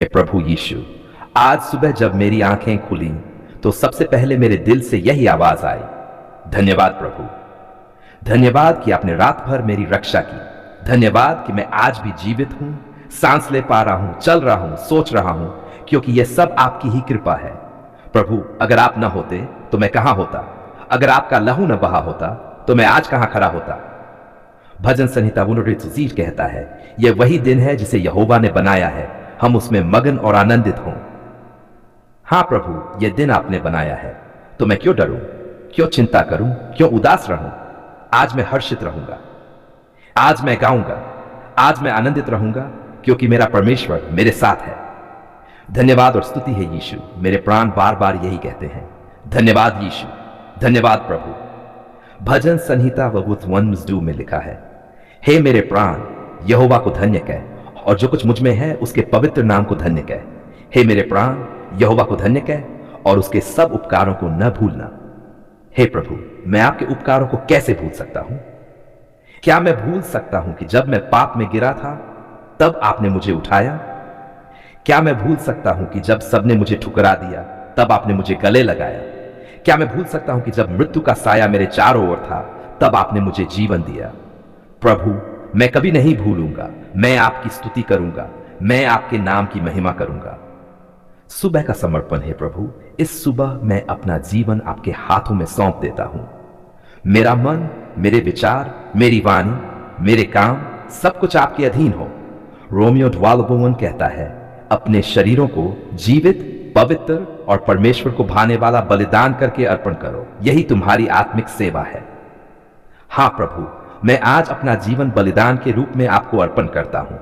प्रभु यीशु, आज सुबह जब मेरी आंखें खुली तो सबसे पहले मेरे दिल से यही आवाज आई, धन्यवाद प्रभु। धन्यवाद कि आपने रात भर मेरी रक्षा की। धन्यवाद कि मैं आज भी जीवित हूं, सांस ले पा रहा हूं, चल रहा हूं, सोच रहा हूं, क्योंकि यह सब आपकी ही कृपा है। प्रभु, अगर आप न होते तो मैं कहां होता? अगर आपका लहू न बहा होता तो मैं आज कहां खड़ा होता? भजन संहिता 1:3 कहता है, यह वही दिन है जिसे यहोवा ने बनाया है, हम उसमें मगन और आनंदित हों। हां प्रभु, यह दिन आपने बनाया है, तो मैं क्यों डरूं, क्यों चिंता करूं, क्यों उदास रहूं? आज मैं हर्षित रहूंगा, आज मैं गाऊंगा, आज मैं आनंदित रहूंगा, क्योंकि मेरा परमेश्वर मेरे साथ है। धन्यवाद और स्तुति है यीशु। मेरे प्राण बार बार यही कहते हैं, धन्यवाद यीशु, धन्यवाद प्रभु। भजन संहिता 1:2 में लिखा है, हे मेरे प्राण, यहोवा को धन्य कह, और जो कुछ मुझ में है उसके पवित्र नाम को धन्य कह। हे मेरे प्राण, यहोवा को धन्य कह, और उसके सब उपकारों को न भूलना। हे प्रभु, मैं आपके उपकारों को कैसे भूल सकता हूं? क्या मैं भूल सकता हूं कि जब मैं पाप में गिरा था तब आपने मुझे उठाया? क्या मैं भूल सकता हूं कि जब सबने मुझे ठुकरा दिया तब आपने मुझे गले लगाया? क्या मैं भूल सकता हूं कि जब मृत्यु का साया मेरे चारों ओर था तब आपने मुझे जीवन दिया? प्रभु, मैं कभी नहीं भूलूंगा, मैं आपकी स्तुति करूंगा, मैं आपके नाम की महिमा करूंगा। सुबह का समर्पण है प्रभु, इस सुबह मैं अपना जीवन आपके हाथों में सौंप देता हूं। मेरा मन, मेरे विचार, मेरी वाणी, मेरे काम, सब कुछ आपके अधीन हो। रोमियो 12:1 कहता है, अपने शरीरों को जीवित, पवित्र और परमेश्वर को भाने वाला बलिदान करके अर्पण करो, यही तुम्हारी आत्मिक सेवा है। हां प्रभु, मैं आज अपना जीवन बलिदान के रूप में आपको अर्पण करता हूं।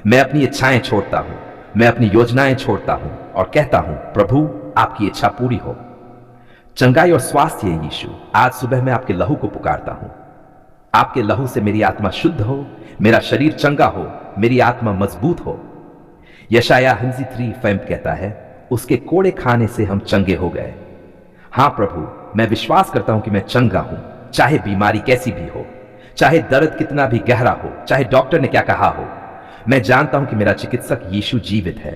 मैं अपनी इच्छाएं छोड़ता हूं, मैं अपनी योजनाएं छोड़ता हूं और कहता हूं, प्रभु आपकी इच्छा पूरी हो। चंगाई और स्वास्थ्य है यीशु, आज सुबह मैं आपके लहू को पुकारता हूं। आपके लहू से मेरी आत्मा शुद्ध हो, मेरा शरीर चंगा हो, मेरी आत्मा मजबूत हो। यशायाह 3:5 कहता है, उसके कोड़े खाने से हम चंगे हो गए। हां प्रभु, मैं विश्वास करता हूं कि मैं चंगा हूं, चाहे बीमारी कैसी भी हो, चाहे दर्द कितना भी गहरा हो, चाहे डॉक्टर ने क्या कहा हो। मैं जानता हूं कि मेरा चिकित्सक यीशु जीवित है।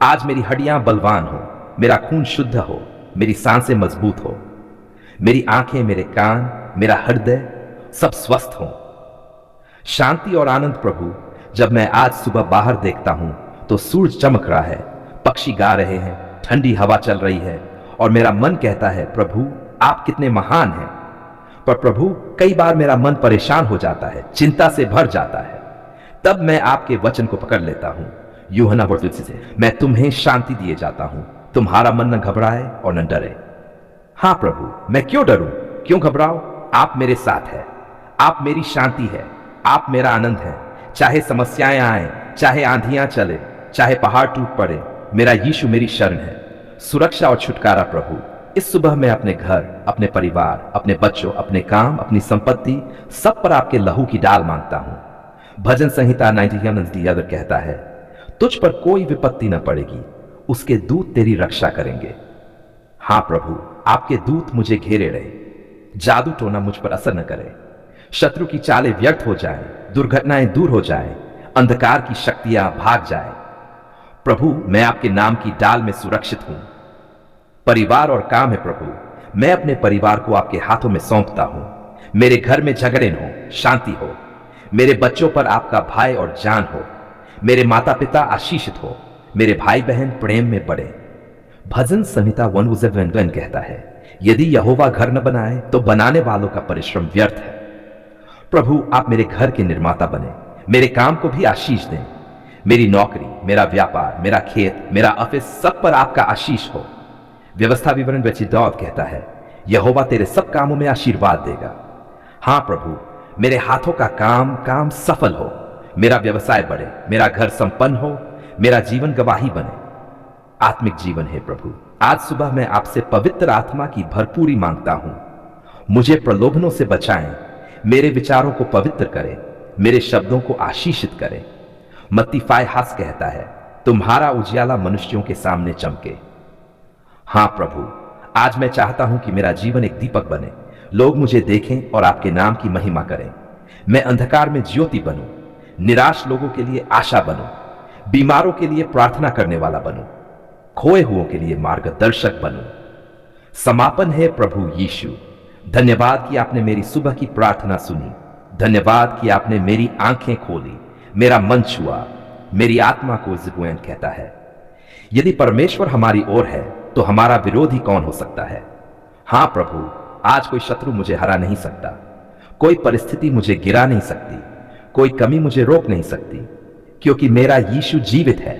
आज मेरी हड्डियां बलवान हो, मेरा खून शुद्ध हो, मेरी सांसें मजबूत हो, मेरी आंखें, मेरे कान, मेरा हृदय सब स्वस्थ हो। शांति और आनंद प्रभु, जब मैं आज सुबह बाहर देखता हूं तो सूरज चमक रहा है, पक्षी गा रहे हैं, ठंडी हवा चल रही है, और मेरा मन कहता है, प्रभु आप कितने महान हैं। पर प्रभु, कई बार मेरा मन परेशान हो जाता है, चिंता से भर जाता है। तब मैं आपके वचन को पकड़ लेता हूं। यूहन्ना 4:6 से, मैं तुम्हें शांति दिए जाता हूं, तुम्हारा मन न घबराए और न डरे। हां प्रभु, मैं क्यों डरूं, क्यों घबराओ? आप मेरे साथ हैं, आप मेरी शांति है, आप मेरा आनंद है। चाहे समस्याएं आए, चाहे आंधियां चले, चाहे पहाड़ टूट पड़े, मेरा यीशु मेरी शरण है। सुरक्षा और छुटकारा प्रभु, इस सुबह मैं अपने घर, अपने परिवार, अपने बच्चों, अपने काम, अपनी संपत्ति, सब पर आपके लहू की डाल मांगता हूं। भजन संहिता 91 कहता है, तुझ पर कोई विपत्ति न पड़ेगी, उसके दूत तेरी रक्षा करेंगे। हां प्रभु, आपके दूत मुझे घेरे रहे, जादू टोना मुझ पर असर न करे, शत्रु की चालें व्यर्थ हो जाएं, दुर्घटनाएं दूर हो जाएं, अंधकार की शक्तियां भाग जाएं। प्रभु, मैं आपके नाम की डाल में सुरक्षित हूं। परिवार और काम है प्रभु, मैं अपने परिवार को आपके हाथों में सौंपता हूं। मेरे घर में झगड़े न हो, शांति हो। मेरे बच्चों पर आपका भय और जान हो। मेरे माता पिता आशीषित हो, मेरे भाई बहन प्रेम में बढ़े। भजन संहिता 1:7 कहता है, यदि यहोवा घर न बनाए तो बनाने वालों का परिश्रम व्यर्थ है। प्रभु, आप मेरे घर के निर्माता बने, मेरे काम को भी आशीष दें। मेरी नौकरी, मेरा व्यापार, मेरा खेत, मेरा ऑफिस, सब पर आपका आशीष हो। व्यवस्था विवरण दाऊद कहता है, यहोवा तेरे सब कामों में आशीर्वाद देगा। हां प्रभु, मेरे हाथों का काम सफल हो, मेरा व्यवसाय बढ़े, मेरा घर संपन्न हो, मेरा जीवन गवाही बने। आत्मिक जीवन है प्रभु, आज सुबह मैं आपसे पवित्र आत्मा की भरपूरी मांगता हूं। मुझे प्रलोभनों से बचाएं, मेरे विचारों को पवित्र करें, मेरे शब्दों को आशीषित करें। मत्ती 5:8 कहता है, तुम्हारा उजियाला मनुष्यों के सामने चमके। हां प्रभु, आज मैं चाहता हूं कि मेरा जीवन एक दीपक बने, लोग मुझे देखें और आपके नाम की महिमा करें। मैं अंधकार में ज्योति बनूं, निराश लोगों के लिए आशा बनूं। बीमारों के लिए प्रार्थना करने वाला बनूं, खोए हुओं के लिए मार्गदर्शक बनूं। समापन है प्रभु यीशु। धन्यवाद कि आपने मेरी सुबह की प्रार्थना सुनी। धन्यवाद कि आपने मेरी आंखें खोली, मेरा मन छुआ, मेरी आत्मा को ज़िबुएन कहता है। यदि परमेश्वर हमारी ओर है तो हमारा विरोधी कौन हो सकता है? हां प्रभु, आज कोई शत्रु मुझे हरा नहीं सकता, कोई परिस्थिति मुझे गिरा नहीं सकती, कोई कमी मुझे रोक नहीं सकती, क्योंकि मेरा यीशु जीवित है।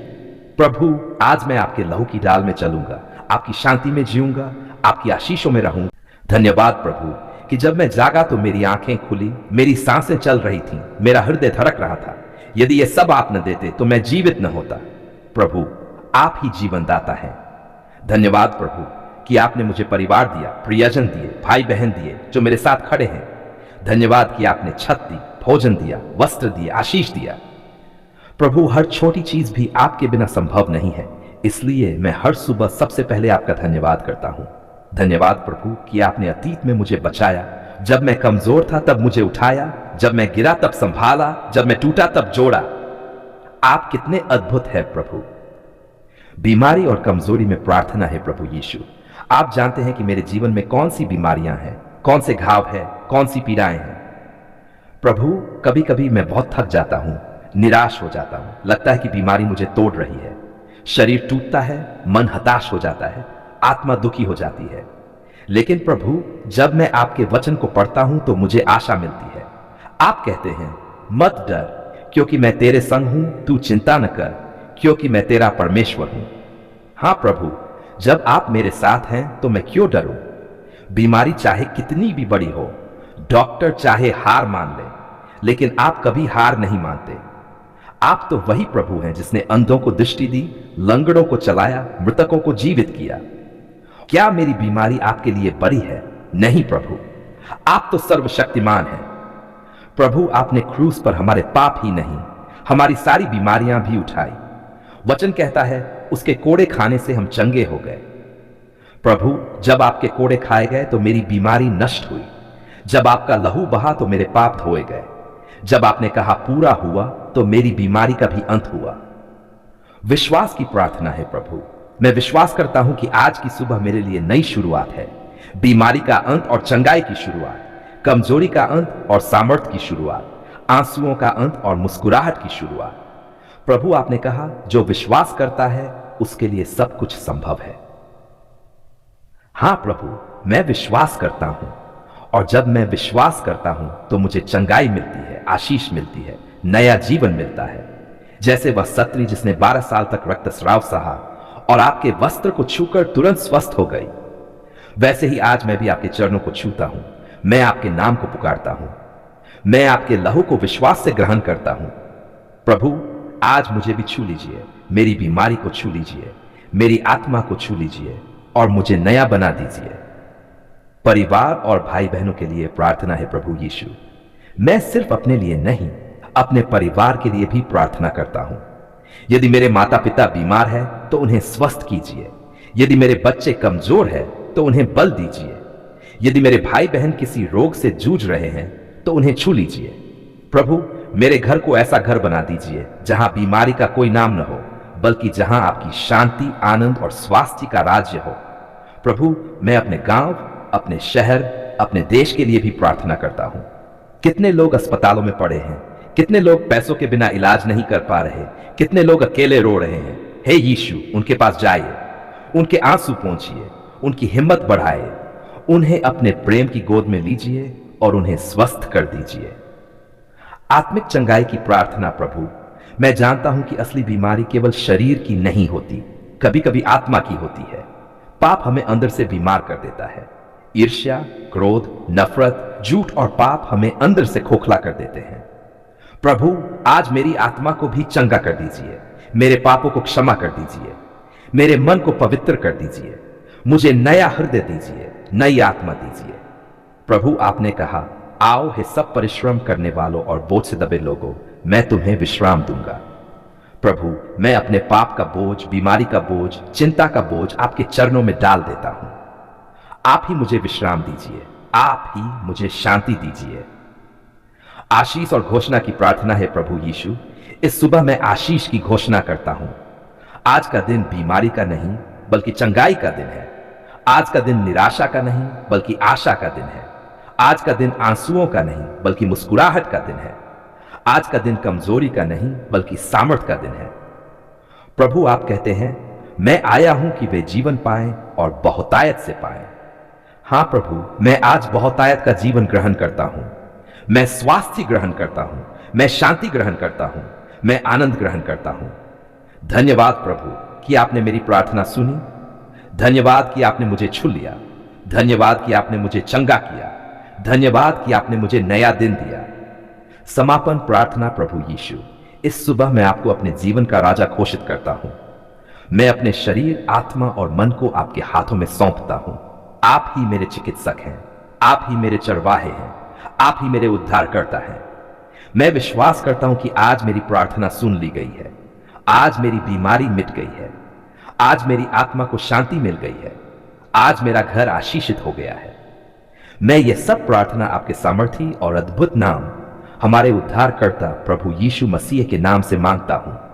प्रभु, आज मैं आपके लहू की डाल में चलूंगा, आपकी शांति में जीऊंगा, आपकी आशीषों में रहूंगा। धन्यवाद प्रभु कि जब मैं जागा तो मेरी आंखें खुली, मेरी सांसें चल रही थीं, मेरा हृदय धड़क रहा था। यदि ये सब आप न देते तो मैं जीवित न होता। प्रभु, आप ही जीवन दाता हैं। धन्यवाद प्रभु कि आपने मुझे परिवार दिया, प्रियजन दिए, भाई बहन दिए जो मेरे साथ खड़े हैं। धन्यवाद कि आपने छत दी, भोजन दिया, वस्त्र दिए, आशीष दिया। प्रभु, हर छोटी चीज भी आपके बिना संभव नहीं है, इसलिए मैं हर सुबह सबसे पहले आपका धन्यवाद करता हूं। धन्यवाद प्रभु कि आपने अतीत में मुझे बचाया। जब मैं कमजोर था तब मुझे उठाया, जब मैं गिरा तब संभाला, जब मैं टूटा तब जोड़ा। आप कितने अद्भुत हैं प्रभु। बीमारी और कमजोरी में प्रार्थना है प्रभु यीशु। आप जानते हैं कि मेरे जीवन में कौन सी बीमारियां हैं, कौन से घाव हैं, कौन सी पीड़ाएं हैं। प्रभु, कभी कभी मैं बहुत थक जाता हूं, निराश हो जाता हूं, लगता है कि बीमारी मुझे तोड़ रही है। शरीर टूटता है, मन हताश हो जाता है, आत्मा दुखी हो जाती है। लेकिन प्रभु, जब मैं आपके वचन को पढ़ता हूं तो मुझे आशा मिलती है। आप कहते हैं, मत डर, क्योंकि मैं तेरे संग हूं, तू चिंता न कर, क्योंकि मैं तेरा परमेश्वर हूं। हां प्रभु, जब आप मेरे साथ हैं तो मैं क्यों डरूं? बीमारी चाहे कितनी भी बड़ी हो, डॉक्टर चाहे हार मान ले, लेकिन आप कभी हार नहीं मानते। आप तो वही प्रभु हैं जिसने अंधों को दृष्टि दी, लंगड़ों को चलाया, मृतकों को जीवित किया। क्या मेरी बीमारी आपके लिए बड़ी है? नहीं प्रभु, आप तो सर्वशक्तिमान हैं। प्रभु, आपने क्रूस पर हमारे पाप ही नहीं, हमारी सारी बीमारियां भी उठाई। वचन कहता है, उसके कोड़े खाने से हम चंगे हो गए। प्रभु, जब आपके कोड़े खाए गए तो मेरी बीमारी नष्ट हुई। जब आपका लहू बहा तो मेरे पाप धोए गए। जब आपने कहा पूरा हुआ तो मेरी बीमारी का भी अंत हुआ। विश्वास की प्रार्थना है प्रभु। मैं विश्वास करता हूं कि आज की सुबह मेरे लिए नई शुरुआत है। बीमारी का अंत और चंगाई की शुरुआत, कमजोरी का अंत और सामर्थ्य की शुरुआत, आंसुओं का अंत और मुस्कुराहट की शुरुआत। प्रभु, आपने कहा जो विश्वास करता है उसके लिए सब कुछ संभव है। हां प्रभु, मैं विश्वास करता हूं, और जब मैं विश्वास करता हूं तो मुझे चंगाई मिलती है, आशीष मिलती है, नया जीवन मिलता है। जैसे वह सत्री जिसने 12 साल तक रक्तस्राव सहा और आपके वस्त्र को छूकर तुरंत स्वस्थ हो गई, वैसे ही आज मैं भी आपके चरणों को छूता हूं। मैं आपके नाम को पुकारता हूं, मैं आपके लहू को विश्वास से ग्रहण करता हूं। प्रभु, आज मुझे भी छू लीजिए, मेरी बीमारी को छू लीजिए, मेरी आत्मा को छू लीजिए और मुझे नया बना दीजिए। परिवार और भाई बहनों के लिए प्रार्थना है प्रभु यीशु। मैं सिर्फ अपने लिए नहीं, अपने परिवार के लिए भी प्रार्थना करता हूं। यदि मेरे माता पिता बीमार है तो उन्हें स्वस्थ कीजिए। यदि मेरे बच्चे कमजोर है तो उन्हें बल दीजिए। यदि मेरे भाई बहन किसी रोग से जूझ रहे हैं तो उन्हें छू लीजिए। प्रभु, मेरे घर को ऐसा घर बना दीजिए जहां बीमारी का कोई नाम न हो, बल्कि जहां आपकी शांति, आनंद और स्वास्थ्य का राज्य हो। प्रभु, मैं अपने गांव, अपने शहर, अपने देश के लिए भी प्रार्थना करता हूं। कितने लोग अस्पतालों में पड़े हैं, कितने लोग पैसों के बिना इलाज नहीं कर पा रहे, कितने लोग अकेले रो रहे हैं। हे यीशु, उनके पास जाइए, उनके आंसू पोंछिए, उनकी हिम्मत बढ़ाए, उन्हें अपने प्रेम की गोद में लीजिए और उन्हें स्वस्थ कर दीजिए। आत्मिक चंगाई की प्रार्थना प्रभु, मैं जानता हूं कि असली बीमारी केवल शरीर की नहीं होती, कभी कभी आत्मा की होती है। पाप हमें अंदर से बीमार कर देता है। ईर्ष्या, क्रोध, नफरत, झूठ और पाप हमें अंदर से खोखला कर देते हैं। प्रभु, आज मेरी आत्मा को भी चंगा कर दीजिए, मेरे पापों को क्षमा कर दीजिए, मेरे मन को पवित्र कर दीजिए, मुझे नया हृदय दीजिए, नई आत्मा दीजिए। प्रभु, आपने कहा, आओ हे सब परिश्रम करने वालों और बोझ से दबे लोगों, मैं तुम्हें विश्राम दूंगा। प्रभु, मैं अपने पाप का बोझ, बीमारी का बोझ, चिंता का बोझ आपके चरणों में डाल देता हूं। आप ही मुझे विश्राम दीजिए, आप ही मुझे शांति दीजिए। आशीष और घोषणा की प्रार्थना है प्रभु यीशु। इस सुबह मैं आशीष की घोषणा करता हूं। आज का दिन बीमारी का नहीं बल्कि चंगाई का दिन है। आज का दिन निराशा का नहीं बल्कि आशा का दिन है। आज का दिन आंसुओं का नहीं बल्कि मुस्कुराहट का दिन है। आज का दिन कमजोरी का नहीं बल्कि सामर्थ का दिन है। प्रभु आप कहते हैं, मैं आया हूं कि वे जीवन पाएं और बहुतायत से पाएं। हां प्रभु, मैं आज बहुतायत का जीवन ग्रहण करता हूं। मैं स्वास्थ्य ग्रहण करता हूं, मैं शांति ग्रहण करता हूं, मैं आनंद ग्रहण करता हूं। धन्यवाद प्रभु कि आपने मेरी प्रार्थना सुनी। धन्यवाद कि आपने मुझे छू लिया। धन्यवाद कि आपने मुझे चंगा किया। धन्यवाद कि आपने मुझे नया दिन दिया। समापन प्रार्थना। प्रभु यीशु, इस सुबह मैं आपको अपने जीवन का राजा घोषित करता हूं। मैं अपने शरीर, आत्मा और मन को आपके हाथों में सौंपता हूं। आप ही मेरे चिकित्सक हैं, आप ही मेरे चरवाहे हैं, आप ही मेरे उद्धारकर्ता हैं। मैं विश्वास करता हूं कि आज मेरी प्रार्थना सुन ली गई है। आज मेरी बीमारी मिट गई है। आज मेरी आत्मा को शांति मिल गई है। आज मेरा घर आशीषित हो गया है। मैं ये सब प्रार्थना आपके सामर्थी और अद्भुत नाम, हमारे उद्धारकर्ता प्रभु यीशु मसीह के नाम से मांगता हूं।